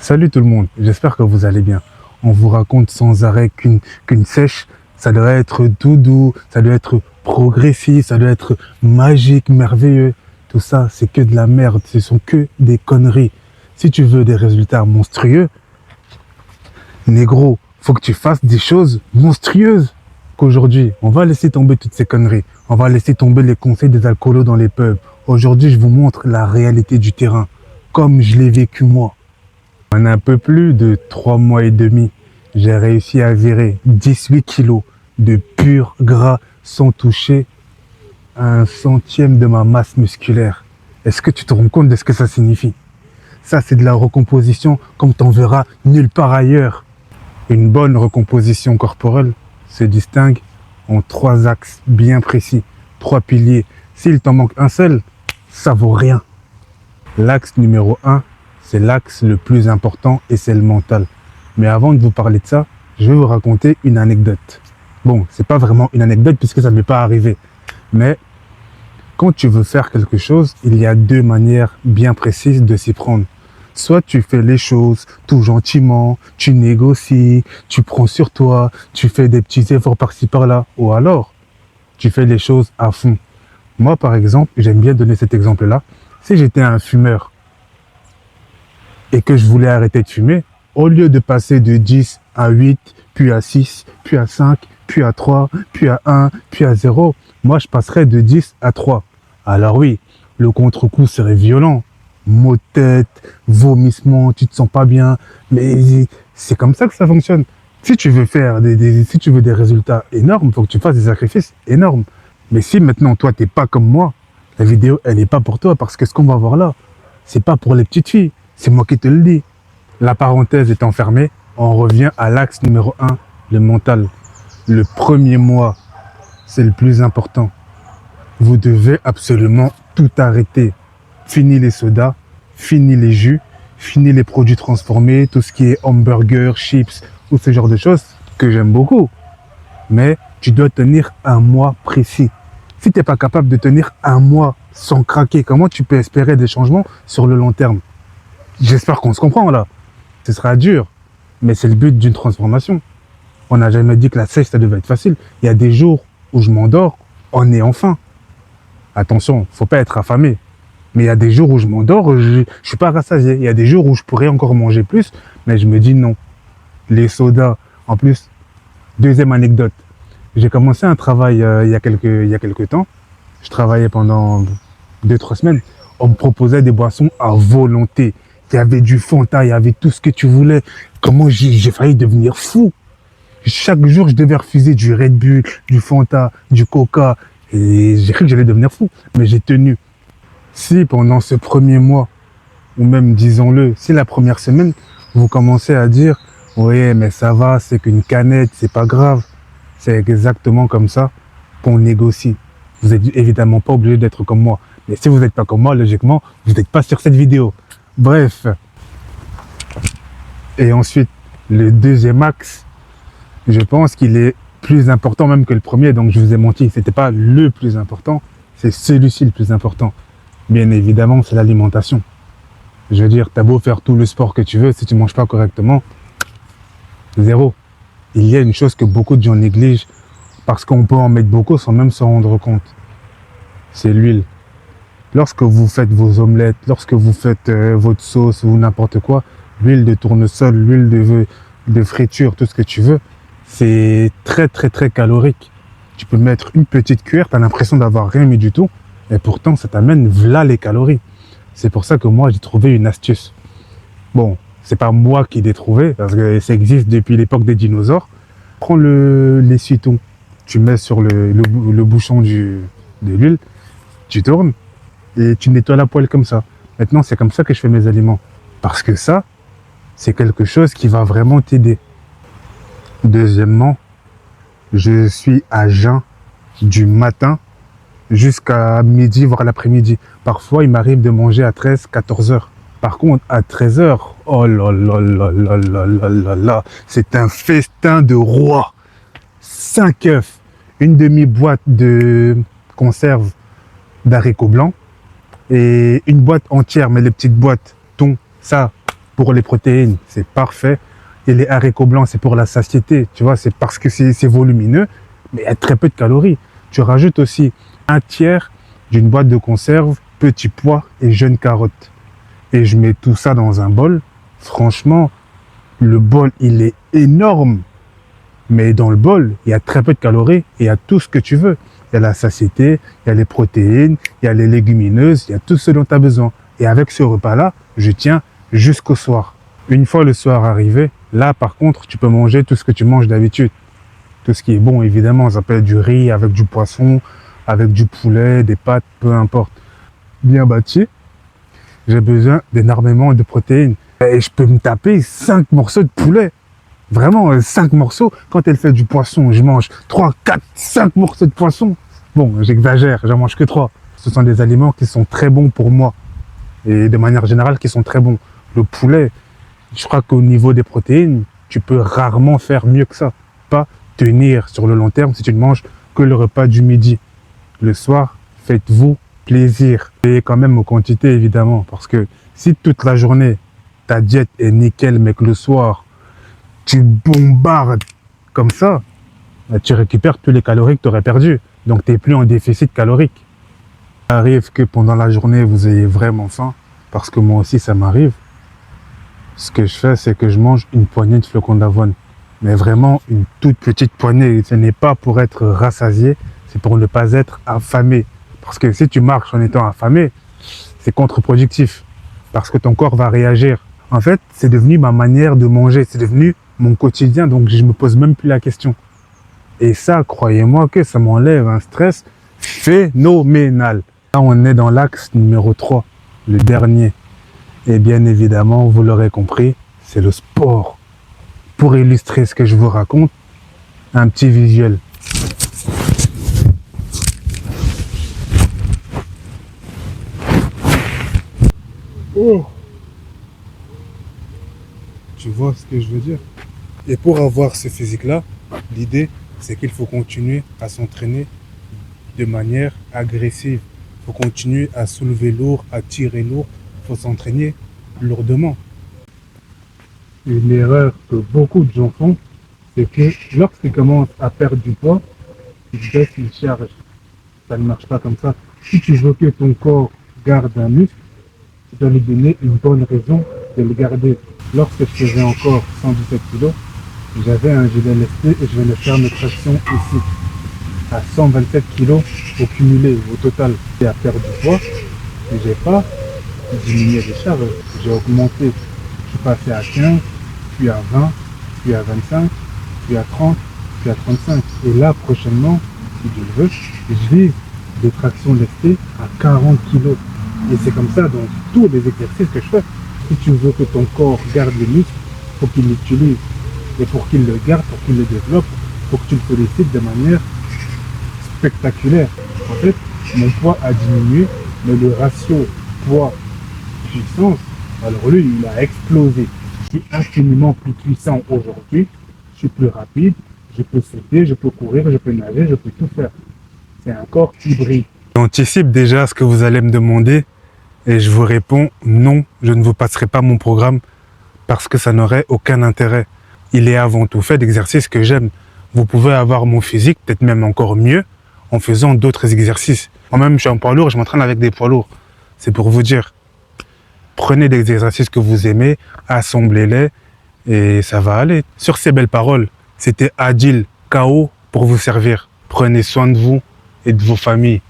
Salut tout le monde, j'espère que vous allez bien. On vous raconte sans arrêt qu'une sèche, ça doit être tout doux, ça doit être progressif, ça doit être magique, merveilleux. Tout ça, c'est que de la merde, ce sont que des conneries. Si tu veux des résultats monstrueux, négro, faut que tu fasses des choses monstrueuses. Qu'aujourd'hui, on va laisser tomber toutes ces conneries. On va laisser tomber les conseils des alcoolos dans les pubs. Aujourd'hui, je vous montre la réalité du terrain, comme je l'ai vécu moi. En un peu plus de 3 mois et demi, j'ai réussi à virer 18 kilos de pur gras sans toucher un centième de ma masse musculaire. Est-ce que tu te rends compte de ce que ça signifie? Ça, c'est de la recomposition comme tu en verras nulle part ailleurs. Une bonne recomposition corporelle se distingue en 3 axes bien précis, 3 piliers. S'il t'en manque un seul, ça vaut rien. L'axe numéro 1, c'est l'axe le plus important et c'est le mental. Mais avant de vous parler de ça, je vais vous raconter une anecdote. Bon, c'est pas vraiment une anecdote puisque ça ne m'est pas arrivé. Mais quand tu veux faire quelque chose, il y a 2 manières bien précises de s'y prendre. Soit tu fais les choses tout gentiment, tu négocies, tu prends sur toi, tu fais des petits efforts par-ci par-là. Ou alors, tu fais les choses à fond. Moi, par exemple, j'aime bien donner cet exemple-là. Si j'étais un fumeur, et que je voulais arrêter de fumer, au lieu de passer de 10 à 8, puis à 6, puis à 5, puis à 3, puis à 1, puis à 0, moi je passerais de 10 à 3. Alors oui, le contre-coup serait violent. Maux de tête, vomissement, tu te sens pas bien, mais c'est comme ça que ça fonctionne. Si tu veux faire si tu veux des résultats énormes, il faut que tu fasses des sacrifices énormes. Mais si maintenant toi t'es pas comme moi, la vidéo elle n'est pas pour toi parce que ce qu'on va voir là, c'est pas pour les petites filles. C'est moi qui te le dis. La parenthèse étant fermée, on revient à l'axe numéro 1, le mental. Le premier mois, c'est le plus important. Vous devez absolument tout arrêter. Fini les sodas, fini les jus, fini les produits transformés, tout ce qui est hamburger, chips, tout ce genre de choses que j'aime beaucoup. Mais tu dois tenir un mois précis. Si tu n'es pas capable de tenir un mois sans craquer, comment tu peux espérer des changements sur le long terme? J'espère qu'on se comprend là. Ce sera dur, mais c'est le but d'une transformation. On n'a jamais dit que la sèche, ça devait être facile. Il y a des jours où je m'endors en ayant faim. Attention, faut pas être affamé. Mais il y a des jours où je m'endors, je suis pas rassasié. Il y a des jours où je pourrais encore manger plus, mais je me dis non. Les sodas, en plus, deuxième anecdote. J'ai commencé un travail il y a quelques temps. Je travaillais pendant 2-3 semaines. On me proposait des boissons à volonté. Il y avait du Fanta, il y avait tout ce que tu voulais. Comment j'ai failli devenir fou. Chaque jour, je devais refuser du Red Bull, du Fanta, du Coca. Et j'ai cru que j'allais devenir fou. Mais j'ai tenu. Si pendant ce premier mois, ou même disons-le, si la première semaine, vous commencez à dire « Oui, mais ça va, c'est qu'une canette, c'est pas grave ». C'est exactement comme ça qu'on négocie. Vous n'êtes évidemment pas obligé d'être comme moi. Mais si vous n'êtes pas comme moi, logiquement, vous n'êtes pas sur cette vidéo. Bref. Et ensuite, le deuxième axe, je pense qu'il est plus important même que le premier. Donc, je vous ai menti, ce n'était pas le plus important. C'est celui-ci le plus important. Bien évidemment, c'est l'alimentation. Je veux dire, tu as beau faire tout le sport que tu veux, si tu ne manges pas correctement, zéro. Il y a une chose que beaucoup de gens négligent parce qu'on peut en mettre beaucoup sans même s'en rendre compte. C'est l'huile. Lorsque vous faites vos omelettes, lorsque vous faites votre sauce ou n'importe quoi, l'huile de tournesol, l'huile de friture, tout ce que tu veux, c'est très très très calorique. Tu peux mettre une petite cuillère, tu as l'impression d'avoir rien mis du tout, et pourtant ça t'amène v'là les calories. C'est pour ça que moi j'ai trouvé une astuce. Bon, c'est pas moi qui l'ai trouvé, parce que ça existe depuis l'époque des dinosaures. Prends l'essuie-tout, tu mets sur le bouchon de l'huile, tu tournes, et tu nettoies la poêle comme ça. Maintenant, c'est comme ça que je fais mes aliments. Parce que ça, c'est quelque chose qui va vraiment t'aider. Deuxièmement, je suis à jeun du matin jusqu'à midi, voire l'après-midi. Parfois, il m'arrive de manger à 13-14 heures. Par contre, à 13 heures, oh là là là là là là là là, c'est un festin de roi. 5 œufs, une demi-boîte de conserve d'haricots blancs, et une boîte entière, mais les petites boîtes, thon, ça, pour les protéines, c'est parfait. Et les haricots blancs, c'est pour la satiété. Tu vois, c'est parce que c'est volumineux, mais il y a très peu de calories. Tu rajoutes aussi un tiers d'une boîte de conserve, petits pois et jeunes carottes. Et je mets tout ça dans un bol. Franchement, le bol, il est énorme. Mais dans le bol, il y a très peu de calories et il y a tout ce que tu veux. Il y a la satiété, il y a les protéines, il y a les légumineuses, il y a tout ce dont tu as besoin. Et avec ce repas-là, je tiens jusqu'au soir. Une fois le soir arrivé, là par contre, tu peux manger tout ce que tu manges d'habitude. Tout ce qui est bon, évidemment, ça peut être du riz avec du poisson, avec du poulet, des pâtes, peu importe. Bien bâti, j'ai besoin d'énormément de protéines. Et je peux me taper 5 morceaux de poulet. Vraiment, 5 morceaux. Quand elle fait du poisson, je mange 3, 4, 5 morceaux de poisson. Bon, j'exagère, j'en mange que 3. Ce sont des aliments qui sont très bons pour moi. Et de manière générale, qui sont très bons. Le poulet, je crois qu'au niveau des protéines, tu peux rarement faire mieux que ça. Pas tenir sur le long terme si tu ne manges que le repas du midi. Le soir, faites-vous plaisir. Et quand même aux quantités, évidemment. Parce que si toute la journée, ta diète est nickel, mais que le soir, tu bombardes comme ça, tu récupères tous les calories que tu aurais perdues. Donc, tu n'es plus en déficit calorique. Ça arrive que pendant la journée, vous ayez vraiment faim, parce que moi aussi, ça m'arrive. Ce que je fais, c'est que je mange une poignée de flocons d'avoine. Mais vraiment, une toute petite poignée. Ce n'est pas pour être rassasié, c'est pour ne pas être affamé. Parce que si tu marches en étant affamé, c'est contre-productif. Parce que ton corps va réagir. En fait, c'est devenu ma manière de manger. C'est devenu mon quotidien, donc je me pose même plus la question. Et ça, croyez-moi que ça m'enlève un stress phénoménal. Là, on est dans l'axe numéro 3, le dernier. Et bien évidemment, vous l'aurez compris, c'est le sport. Pour illustrer ce que je vous raconte, un petit visuel. Oh! Tu vois ce que je veux dire? Et pour avoir ce physique-là, l'idée, c'est qu'il faut continuer à s'entraîner de manière agressive. Il faut continuer à soulever lourd, à tirer lourd. Il faut s'entraîner lourdement. Une erreur que beaucoup de gens font, c'est que lorsqu'ils commencent à perdre du poids, ils baissent les charges. Ça ne marche pas comme ça. Si tu veux que ton corps garde un muscle, tu dois lui donner une bonne raison de le garder. Lorsque je faisais encore 117 kg, j'avais un gilet lesté et je vais le faire mes tractions ici, à 127 kg au cumulé, au total. Et à perdre du poids, et j'ai pas diminué les charges, j'ai augmenté. Je suis passé à 15, puis à 20, puis à 25, puis à 30, puis à 35. Et là, prochainement, si Dieu le veut, je vise des tractions lestées à 40 kg. Et c'est comme ça dans tous les exercices que je fais. Si tu veux que ton corps garde les muscles, il faut qu'il l'utilise. Et pour qu'il le garde, pour qu'il le développe, il faut que tu le sollicites de manière spectaculaire. En fait, mon poids a diminué, mais le ratio poids-puissance, alors lui, il a explosé. Je suis infiniment plus puissant aujourd'hui, je suis plus rapide, je peux sauter, je peux courir, je peux nager, je peux tout faire. C'est un corps hybride. J'anticipe déjà ce que vous allez me demander et je vous réponds non, je ne vous passerai pas mon programme parce que ça n'aurait aucun intérêt. Il est avant tout fait d'exercices que j'aime. Vous pouvez avoir mon physique, peut-être même encore mieux, en faisant d'autres exercices. Moi-même, je suis un poids lourd, je m'entraîne avec des poids lourds. C'est pour vous dire. Prenez des exercices que vous aimez, assemblez-les et ça va aller. Sur ces belles paroles, c'était Adil KO pour vous servir. Prenez soin de vous et de vos familles.